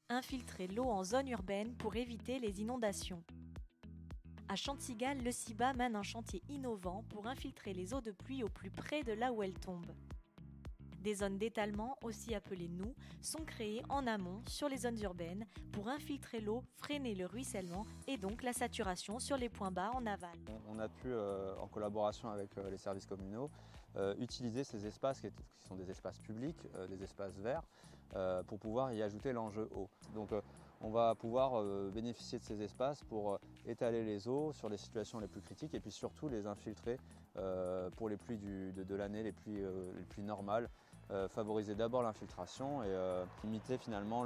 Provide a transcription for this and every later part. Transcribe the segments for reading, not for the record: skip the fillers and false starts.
infiltrer l'eau en zone urbaine pour éviter les inondations. À Chantigal, le CIBA mène un chantier innovant pour infiltrer les eaux de pluie au plus près de là où elles tombent. Des zones d'étalement, aussi appelées NOU, sont créées en amont sur les zones urbaines pour infiltrer l'eau, freiner le ruissellement et donc la saturation sur les points bas en aval. On a pu, en collaboration avec les services communaux, utiliser ces espaces qui sont des espaces publics, des espaces verts, pour pouvoir y ajouter l'enjeu eau. Donc on va pouvoir bénéficier de ces espaces pour étaler les eaux sur les situations les plus critiques et puis surtout les infiltrer pour les pluies de l'année, les pluies normales. Favoriser d'abord l'infiltration et limiter finalement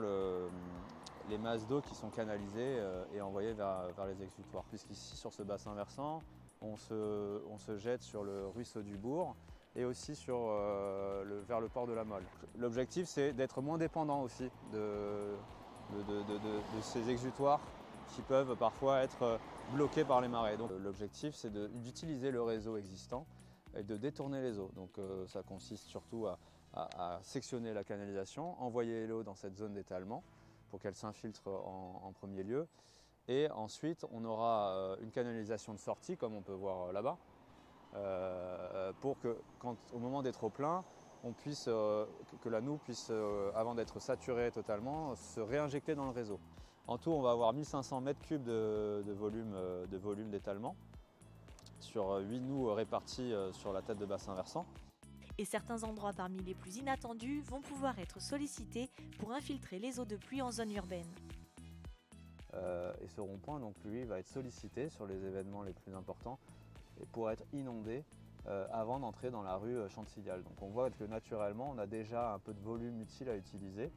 les masses d'eau qui sont canalisées et envoyées vers les exutoires. Puisqu'ici sur ce bassin versant, on se jette sur le ruisseau du Bourg et aussi vers le port de la Molle. L'objectif c'est d'être moins dépendant aussi de ces exutoires qui peuvent parfois être bloqués par les marées. Donc l'objectif c'est d'utiliser le réseau existant et de détourner les eaux. Donc ça consiste surtout à sectionner la canalisation, envoyer l'eau dans cette zone d'étalement pour qu'elle s'infiltre en premier lieu. Et ensuite, on aura une canalisation de sortie, comme on peut voir là-bas, pour que, au moment d'être au plein, que la noue puisse, avant d'être saturée totalement, se réinjecter dans le réseau. En tout, on va avoir 1500 m3 de volume d'étalement sur 8 noues réparties sur la tête de bassin versant. Et certains endroits parmi les plus inattendus vont pouvoir être sollicités pour infiltrer les eaux de pluie en zone urbaine. Et ce rond-point, donc lui, va être sollicité sur les événements les plus importants et pour être inondé avant d'entrer dans la rue Chantigal. Donc on voit que naturellement, on a déjà un peu de volume utile à utiliser.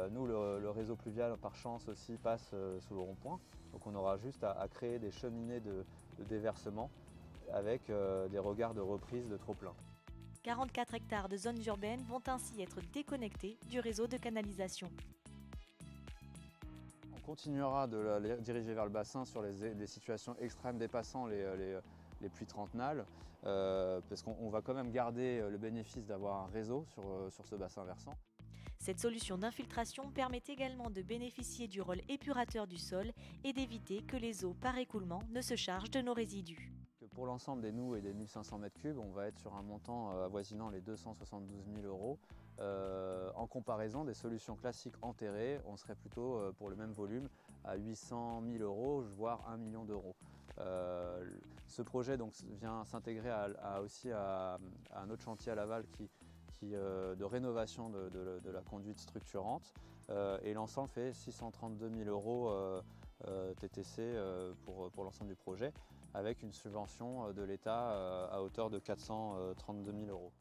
Nous, le réseau pluvial, par chance aussi, passe sous le rond-point. Donc on aura juste à créer des cheminées de déversement avec des regards de reprise de trop-plein. 44 hectares de zones urbaines vont ainsi être déconnectés du réseau de canalisation. On continuera de la diriger vers le bassin sur les situations extrêmes dépassant les pluies trentenales, parce qu'on va quand même garder le bénéfice d'avoir un réseau sur ce bassin versant. Cette solution d'infiltration permet également de bénéficier du rôle épurateur du sol et d'éviter que les eaux par écoulement ne se chargent de nos résidus. Pour l'ensemble des noues et des 1500 m3, on va être sur un montant avoisinant les 272 000 €. En comparaison des solutions classiques enterrées, on serait plutôt pour le même volume à 800 000 €, voire 1 million d'euros. Ce projet donc, vient s'intégrer aussi à un autre chantier à Laval de rénovation de la conduite structurante et l'ensemble fait 632 000 € TTC pour l'ensemble du projet avec une subvention de l'État à hauteur de 432 000 €.